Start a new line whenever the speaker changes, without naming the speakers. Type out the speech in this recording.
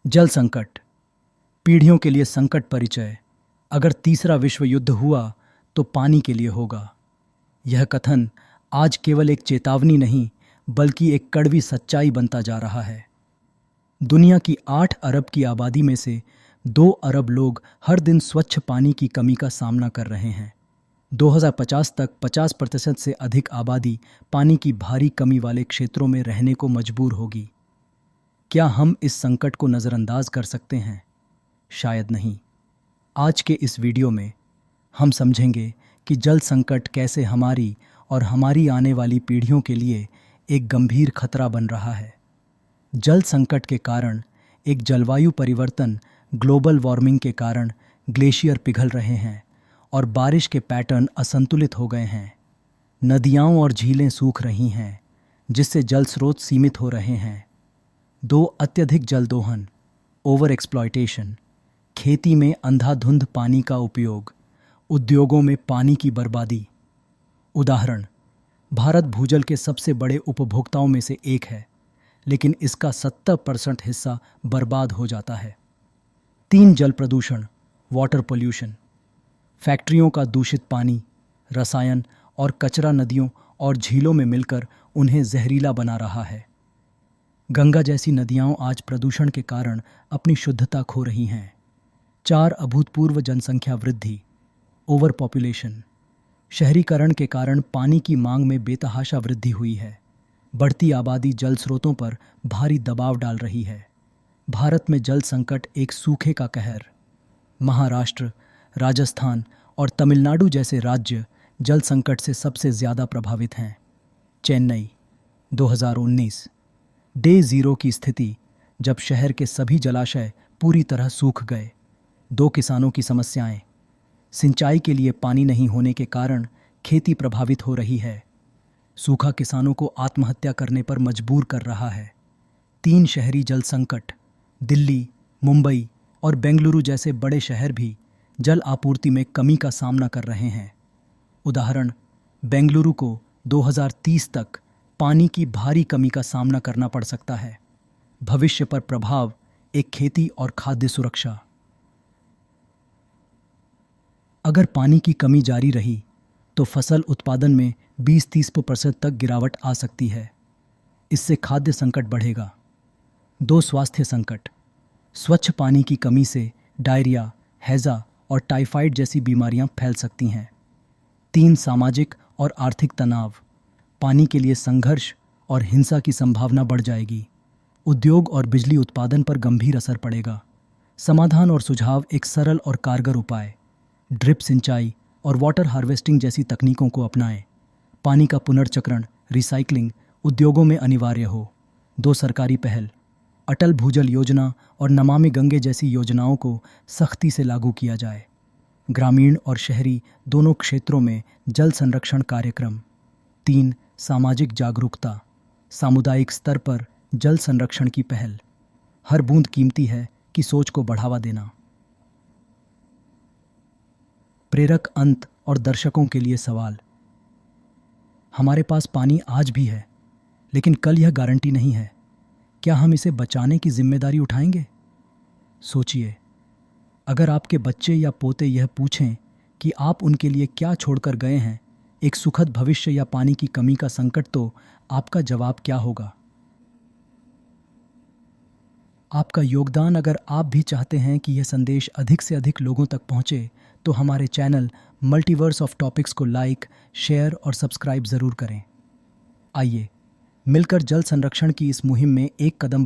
जल संकट, पीढ़ियों के लिए संकट परिचय। अगर तीसरा विश्व युद्ध हुआ तो पानी के लिए होगा। यह कथन आज केवल एक चेतावनी नहीं बल्कि एक कड़वी सच्चाई बनता जा रहा है। दुनिया की 8 अरब की आबादी में से 2 अरब लोग हर दिन स्वच्छ पानी की कमी का सामना कर रहे हैं। 2050 तक 50% से अधिक आबादी पानी की भारी कमी वाले क्षेत्रों में रहने को मजबूर होगी। क्या हम इस संकट को नज़रअंदाज कर सकते हैं? शायद नहीं। आज के इस वीडियो में हम समझेंगे कि जल संकट कैसे हमारी और हमारी आने वाली पीढ़ियों के लिए एक गंभीर खतरा बन रहा है। जल संकट के कारण एक जलवायु परिवर्तन, ग्लोबल वार्मिंग के कारण ग्लेशियर पिघल रहे हैं और बारिश के पैटर्न असंतुलित हो गए हैं। नदियाँ और झीलें सूख रही हैं, जिससे जल स्रोत सीमित हो रहे हैं। 2 अत्यधिक जल दोहन, ओवर एक्सप्लॉयटेशन, खेती में अंधाधुंध पानी का उपयोग, उद्योगों में पानी की बर्बादी। उदाहरण, भारत भूजल के सबसे बड़े उपभोक्ताओं में से एक है, लेकिन इसका 70% हिस्सा बर्बाद हो जाता है। 3 जल प्रदूषण, वाटर पोल्यूशन, फैक्ट्रियों का दूषित पानी, रसायन और कचरा नदियों और झीलों में मिलकर उन्हें जहरीला बना रहा है। गंगा जैसी नदियाँ आज प्रदूषण के कारण अपनी शुद्धता खो रही हैं। 4 अभूतपूर्व जनसंख्या वृद्धि, ओवर पॉपुलेशन, शहरीकरण के कारण पानी की मांग में बेतहाशा वृद्धि हुई है। बढ़ती आबादी जल स्रोतों पर भारी दबाव डाल रही है। भारत में जल संकट एक सूखे का कहर। महाराष्ट्र, राजस्थान और तमिलनाडु जैसे राज्य जल संकट से सबसे ज़्यादा प्रभावित हैं। चेन्नई, 2019, डे ज़ीरो की स्थिति, जब शहर के सभी जलाशय पूरी तरह सूख गए। 2 किसानों की समस्याएं, सिंचाई के लिए पानी नहीं होने के कारण खेती प्रभावित हो रही है। सूखा किसानों को आत्महत्या करने पर मजबूर कर रहा है। 3 शहरी जल संकट, दिल्ली, मुंबई और बेंगलुरु जैसे बड़े शहर भी जल आपूर्ति में कमी का सामना कर रहे हैं। उदाहरण, बेंगलुरु को 2030 तक पानी की भारी कमी का सामना करना पड़ सकता है। भविष्य पर प्रभाव, एक खेती और खाद्य सुरक्षा। अगर पानी की कमी जारी रही तो फसल उत्पादन में 20-30% तक गिरावट आ सकती है। इससे खाद्य संकट बढ़ेगा। 2 स्वास्थ्य संकट, स्वच्छ पानी की कमी से डायरिया, हैजा और टाइफाइड जैसी बीमारियां फैल सकती हैं। 3 सामाजिक और आर्थिक तनाव, पानी के लिए संघर्ष और हिंसा की संभावना बढ़ जाएगी। उद्योग और बिजली उत्पादन पर गंभीर असर पड़ेगा। समाधान और सुझाव, एक सरल और कारगर उपाय, ड्रिप सिंचाई और वाटर हार्वेस्टिंग जैसी तकनीकों को अपनाएं। पानी का पुनर्चक्रण, रिसाइकलिंग उद्योगों में अनिवार्य हो। 2 सरकारी पहल, अटल भूजल योजना और नमामि गंगे जैसी योजनाओं को सख्ती से लागू किया जाए। ग्रामीण और शहरी दोनों क्षेत्रों में जल संरक्षण कार्यक्रम। 3 सामाजिक जागरूकता, सामुदायिक स्तर पर जल संरक्षण की पहल। हर बूंद कीमती है कि सोच को बढ़ावा देना। प्रेरक अंत और दर्शकों के लिए सवाल। हमारे पास पानी आज भी है, लेकिन कल यह गारंटी नहीं है। क्या हम इसे बचाने की जिम्मेदारी उठाएंगे? सोचिए, अगर आपके बच्चे या पोते यह पूछें कि आप उनके लिए क्या छोड़कर गए हैं, एक सुखद भविष्य या पानी की कमी का संकट, तो आपका जवाब क्या होगा? आपका योगदान, अगर आप भी चाहते हैं कि यह संदेश अधिक से अधिक लोगों तक पहुंचे, तो हमारे चैनल मल्टीवर्स ऑफ टॉपिक्स को लाइक, शेयर और सब्सक्राइब ज़रूर करें। आइए मिलकर जल संरक्षण की इस मुहिम में एक कदम